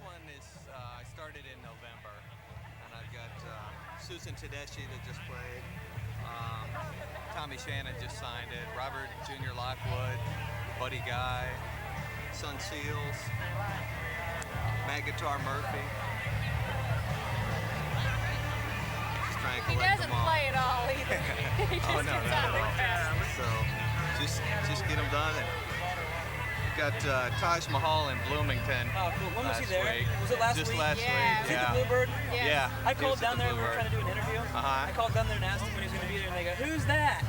one is I started in November, and I've got Susan Tedeschi that just played. Tommy Shannon just signed it. Robert Jr. Lockwood, Buddy Guy, Sun Seals, Matt Guitar Murphy. Just trying to He collect doesn't them all. play at all either. He just Oh no, gets not out at of all. the cast. So just get them done. And got Taj Mahal in Bloomington. Oh, cool. When was he last there? week. Was it last Just week? last Yeah. week. Was he at Yeah. the Bluebird? Yes. Yeah. I he called was at down the there. We were Bluebird. trying to do an interview. Uh-huh. I called down there and asked him when he was going to be there, and they go, "Who's that?"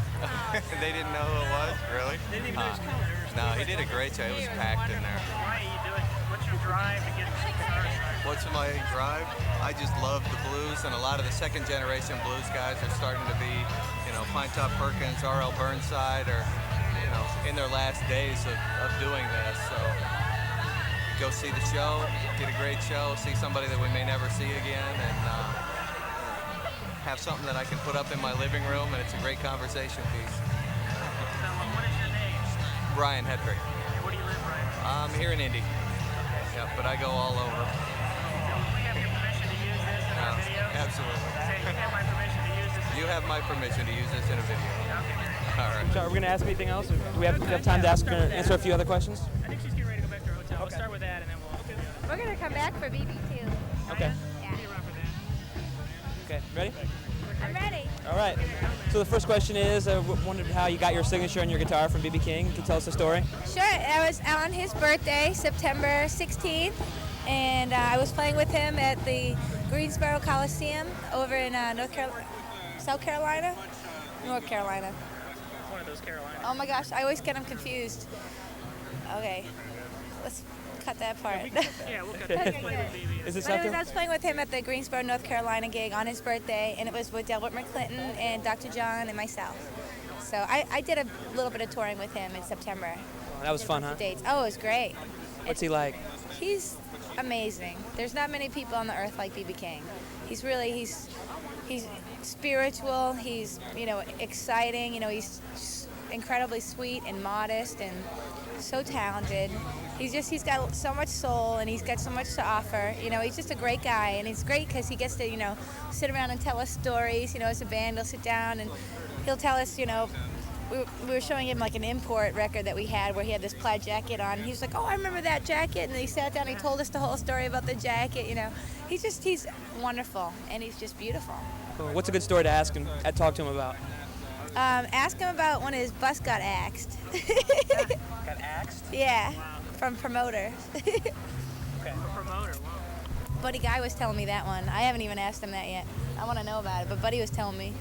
They didn't know who it was, really? They didn't even know he was coming. No, he did a great job. It was packed in there. Why are you doing? What's your drive to get guitars? What's my drive? I just love the blues, and a lot of the second generation blues guys are starting to be, Pine Top Perkins, R.L. Burnside, or, in their last days of doing this. So go see the show, get a great show, see somebody that we may never see again, and have something that I can put up in my living room, and it's a great conversation piece. So, what is your name? Brian Hedrick. And where do you live, Brian? I'm here in Indy. Yeah, but I go all over. So, we have your permission to use this in our video? Absolutely. Say, you have my permission to use this. You have my permission to use this in a video. Okay, great. All right. So, are we going to ask anything else? Or do we have time to answer a few other questions? I think she's getting ready to go back to her hotel. We'll start with that, and then we'll do the other. We're gonna come back for BB too. Okay. Yeah. See you around for that. Okay. Ready? I'm ready. All right. So the first question is, wondered how you got your signature on your guitar from B.B. King. Can you tell us the story? Sure. I was on his birthday, September 16th, and I was playing with him at the Greensboro Coliseum over in North Carolina. One of those Carolinas. Oh my gosh, I always get them confused. Okay, let's cut that part. Yeah, we'll cut Okay, that. good. Play with BB. Is it But I something? was playing with him at the Greensboro, North Carolina gig on his birthday, and it was with Delbert McClinton and Dr. John and myself. So I did a little bit of touring with him in September. That was fun, huh? Dates. Oh, it was great. What's he like? He's amazing. There's not many people on the earth like B.B. King. He's spiritual. He's exciting. He's incredibly sweet and modest and so talented. He's got so much soul, and he's got so much to offer. He's just a great guy, and it's great because he gets to sit around and tell us stories. As a band, he'll sit down and he'll tell us. We were showing him like an import record that we had where he had this plaid jacket on. He was like, "Oh, I remember that jacket," and then he sat down and he told us the whole story about the jacket. He's wonderful, and he's just beautiful. Cool. What's a good story to ask him? Talk to him about? Ask him about when his bus got axed. Got axed. Yeah, from Promoter. Okay. Promoter. Wow. Buddy Guy was telling me that one. I haven't even asked him that yet. I want to know about it, but Buddy was telling me.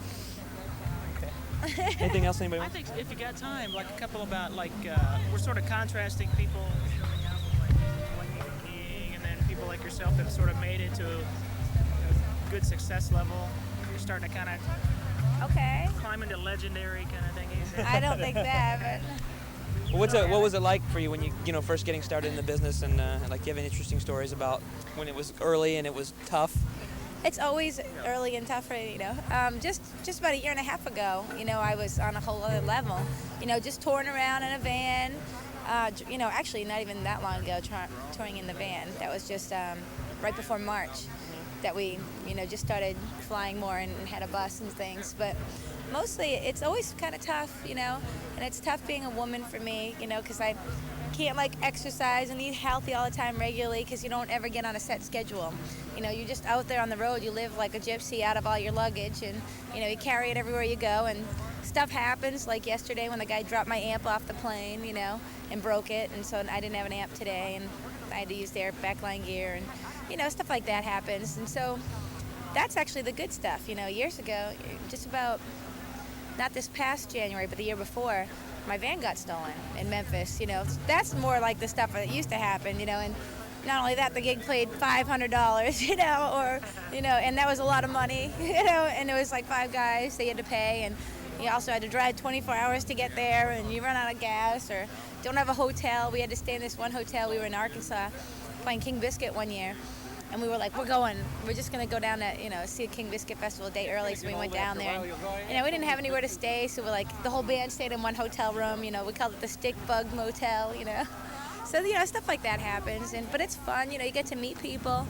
Anything else? Anybody? I think if you got time, like a couple about we're sort of contrasting people coming out like B.B. King, and then people like yourself that have sort of made it to a good success level. You're starting to kind of Okay. climb into legendary kind of thing. I don't think that, Well, what was it like for you when you first getting started in the business, and like, do you have any interesting stories about when it was early and it was tough? but it's always early and tough, Just about a year and a half ago, I was on a whole other level. Just touring around in a van. Actually not even that long ago, touring in the van. That was just right before March that we, just started flying more and had a bus and things. But mostly it's always kind of tough, and it's tough being a woman for me, because I can't exercise and eat healthy all the time regularly because you don't ever get on a set schedule. You're just out there on the road. You live like a gypsy out of all your luggage, and you carry it everywhere you go, and stuff happens, like yesterday when the guy dropped my amp off the plane, and broke it, and so I didn't have an amp today, and I had to use their backline gear, and stuff like that happens. And so that's actually the good stuff. Years ago, just about, not this past January, but the year before, my van got stolen in Memphis. That's more like the stuff that used to happen, and not only that, the gig played $500, and that was a lot of money, and it was like 5 guys they had to pay, and you also had to drive 24 hours to get there, and you run out of gas or don't have a hotel. We had to stay in this one hotel. We were in Arkansas playing King Biscuit one year, and we were like, we're just going to go down to, see a King Biscuit Festival a day early, so we went down there. And, we didn't have anywhere to stay, so we're like, the whole band stayed in one hotel room, we called it the Stick Bug Motel, So, stuff like that happens, but it's fun. You get to meet people.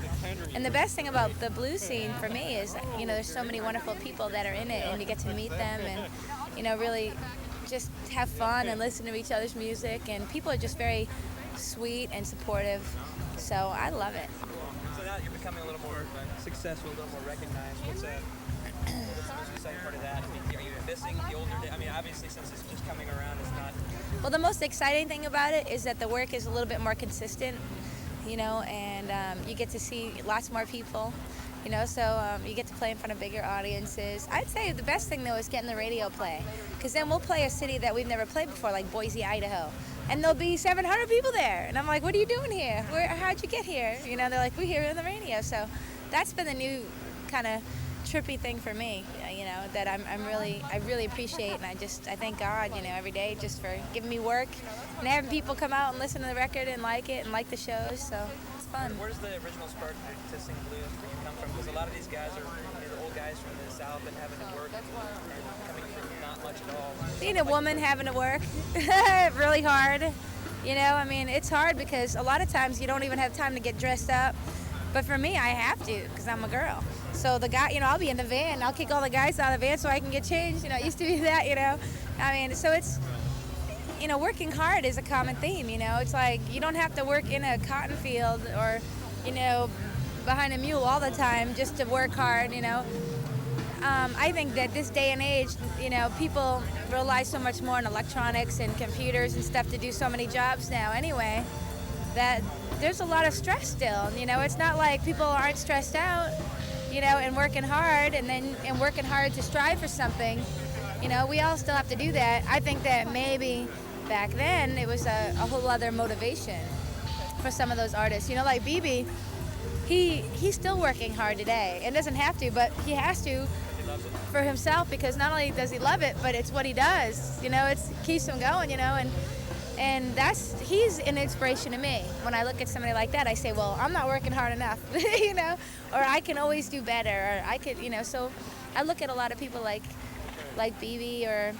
And the best thing about the blues scene for me is, there's so many wonderful people that are in it, and you get to meet them and, really just have fun and listen to each other's music. And people are just very sweet and supportive. So I love it. So now you're becoming a little more successful, a little more recognized. What's the most exciting part of that? I mean, are you missing the older days? I mean, obviously, since it's just coming around, it's not. Well, the most exciting thing about it is that the work is a little bit more consistent, and you get to see lots more people, so you get to play in front of bigger audiences. I'd say the best thing, though, is getting the radio play, because then we'll play a city that we've never played before, like Boise, Idaho, and there'll be 700 people there, and I'm like, what are you doing here? How'd you get here? They're like, we hear it on the radio. So that's been the new kind of trippy thing for me, that I really appreciate, and I thank God, every day just for giving me work and having people come out and listen to the record and like the shows. So it's fun. Where's the original spark to sing blues for you come from? Because a lot of these guys are the old guys from the South and having to work and coming from not much at all. Being a woman having to work really hard. It's hard because a lot of times you don't even have time to get dressed up. But for me, I have to because I'm a girl. So the guy, I'll be in the van. I'll kick all the guys out of the van so I can get changed. It used to be that, so it's, working hard is a common theme, It's like you don't have to work in a cotton field or, behind a mule all the time just to work hard, I think that this day and age, people rely so much more on electronics and computers and stuff to do so many jobs now anyway, that there's a lot of stress still. It's not like people aren't stressed out, and working hard and working hard to strive for something. We all still have to do that. I think that maybe back then it was a whole other motivation for some of those artists. Like BB, he's still working hard today and doesn't have to, but he has to for himself, because not only does he love it, but it's what he does. It keeps him going, and he's an inspiration to me. When I look at somebody like that, I say, well, I'm not working hard enough, or I can always do better, or I could, so I look at a lot of people like BB or,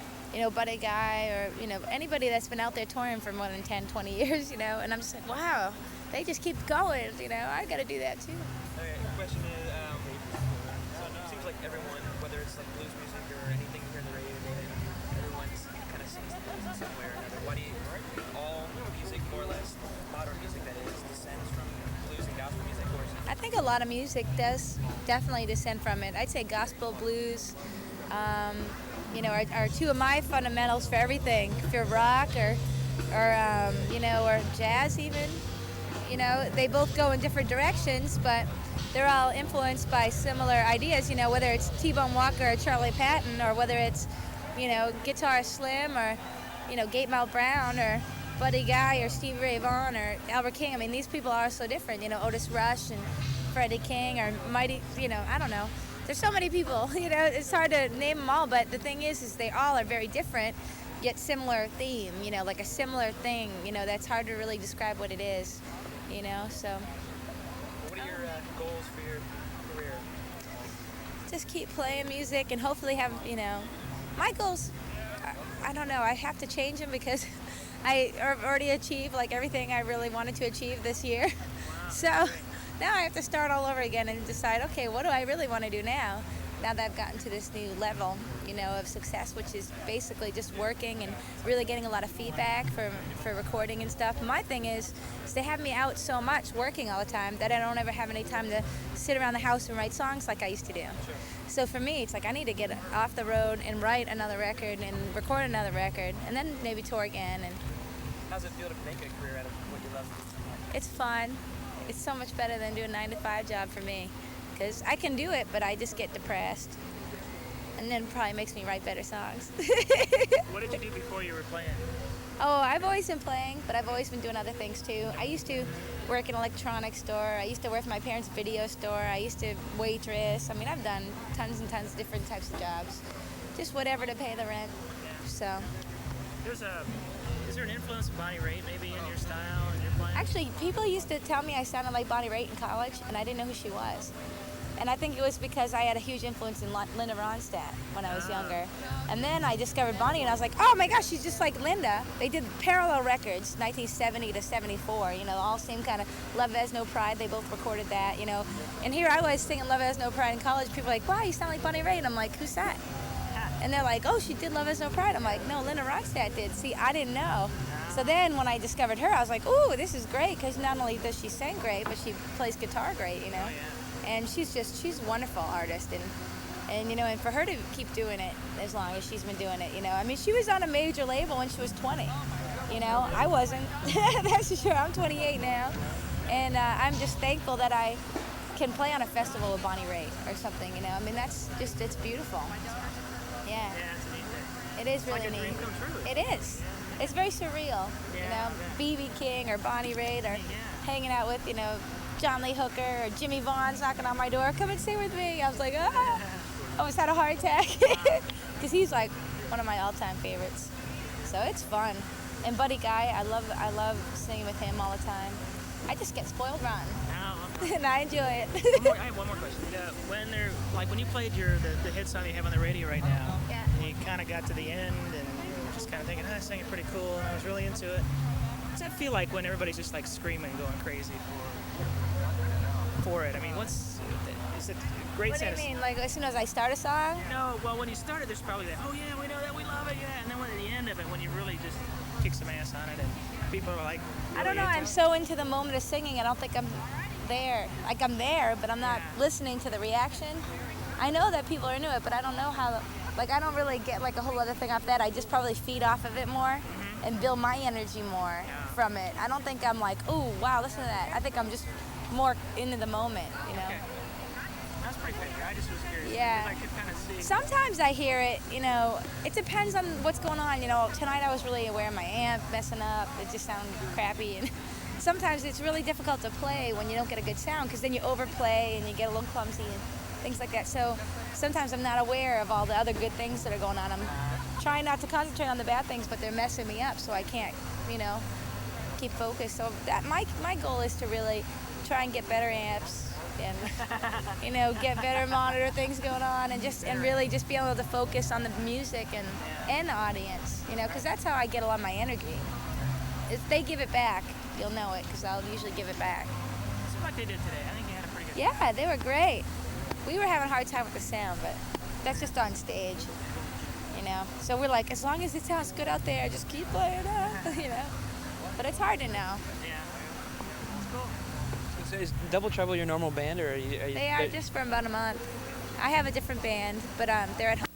Buddy Guy, or, anybody that's been out there touring for more than 10, 20 years, and I'm just like, wow, they just keep going, I got to do that too. Okay, the question is, so it seems like everyone, whether it's like blues music or anything you hear on the radio today, everyone kind of sings the blues in some way or another. Why do you all music, more or less, modern music that is, descends from blues and gospel music? Or is it... I think a lot of music does definitely descend from it. I'd say gospel, blues, are two of my fundamentals for everything. If you're rock or jazz even, they both go in different directions, but they're all influenced by similar ideas, whether it's T-Bone Walker or Charlie Patton, or whether it's, Guitar Slim or, Gatemouth Brown or Buddy Guy or Stevie Ray Vaughan or Albert King. I mean, these people are so different, Otis Rush and Freddie King or Mighty, I don't know. There's so many people, it's hard to name them all, but the thing is they all are very different, yet similar theme, like a similar thing, that's hard to really describe what it is, so. What are your goals for your career? Just keep playing music and hopefully have, my goals, I don't know, I have to change them because I have already achieved like everything I really wanted to achieve this year. So now I have to start all over again and decide, okay, what do I really want to do now that I've gotten to this new level, of success, which is basically just working and really getting a lot of feedback for recording and stuff. My thing is they have me out so much working all the time that I don't ever have any time to sit around the house and write songs like I used to do. Sure. So for me, it's like I need to get off the road and write another record and record another record and then maybe tour again. And how does it feel to make a career out of what you love? it's fun. It's so much better than doing a 9-to-5 job for me, because I can do it, but I just get depressed. And then it probably makes me write better songs. What did you do before you were playing? Oh, I've always been playing, but I've always been doing other things too. I used to work in an electronics store. I used to work for my parents' video store. I used to waitress. I mean, I've done tons and tons of different types of jobs. Just whatever to pay the rent. So. Is there an influence of Bonnie Raitt maybe in your style and your playing? Actually, people used to tell me I sounded like Bonnie Raitt in college, and I didn't know who she was. And I think it was because I had a huge influence in Linda Ronstadt when I was younger. And then I discovered Bonnie, and I was like, oh my gosh, she's just like Linda. They did parallel records, 1970 to 74, you know, all same kind of Love Has No Pride. They both recorded that, you know. And here I was singing Love Has No Pride in college. People were like, wow, you sound like Bonnie Raitt. And I'm like, who's that? And they're like, oh, she did Love Has No Pride. I'm like, no, Linda Ronstadt did. See, I didn't know. So then when I discovered her, I was like, ooh, this is great, because not only does she sing great, but she plays guitar great, you know. And she's a wonderful artist, and you know, and for her to keep doing it as long as she's been doing it, you know. I mean, she was on a major label when she was 20, you know. I wasn't. That's for sure. I'm 28 now, and I'm just thankful that I can play on a festival with Bonnie Raitt or something, you know. I mean, that's just, it's beautiful. Yeah. Yeah, it's a neat thing. It is really Like a neat. dream come true. It is. It's very surreal, you know. B.B. King or Bonnie Raitt, or hanging out with, you know, John Lee Hooker or Jimmy Vaughn's knocking on my door, come and sing with me. I was like, ah, almost had a heart attack, because he's like one of my all-time favorites. So it's fun. And Buddy Guy, I love singing with him all the time. I just get spoiled rotten, and I enjoy it. I have one more question. When you played the hit song you have on the radio right now, and you kind of got to the end, and you were just kind of thinking, I sang it pretty cool, and I was really into it. What's that feel like when everybody's just like screaming, going crazy for it? I mean, is it great? What do you mean? Like as soon as I start a song? No, well, when you started, there's probably that, oh yeah, we know that, we love it, yeah. And then at the end of it, when you really just kick some ass on it, and people are like, really I don't know. I'm so into the moment of singing. I don't think I'm there. Like I'm there, but I'm not listening to the reaction. I know that people are into it, but I don't know how. Like I don't really get like a whole other thing off that. I just probably feed off of it more and build my energy more from it. I don't think I'm like, oh wow, listen to that. I think I'm just more into the moment, you know. Okay. That's pretty good. I just was curious. Yeah. I could kind of see. Sometimes I hear it, you know, it depends on what's going on. You know, tonight I was really aware of my amp messing up. It just sounded crappy. And sometimes it's really difficult to play when you don't get a good sound, because then you overplay and you get a little clumsy and things like that. So sometimes I'm not aware of all the other good things that are going on. I'm trying not to concentrate on the bad things, but they're messing me up, so I can't, you know, keep focused. So that my goal is to really try and get better amps and, you know, get better monitor things going on, and really just be able to focus on the music and the audience, you know, because that's how I get a lot of my energy. If they give it back, you'll know it, because I'll usually give it back. It seemed like they did today. I think you had a pretty good. Yeah, they were great. We were having a hard time with the sound, but that's just on stage, you know. So we're like, as long as it sounds good out there, just keep playing it, you know. But it's hard to know. Yeah. That's cool. So is Double Trouble your normal band, or are you They are just for about a month. I have a different band, but they're at home.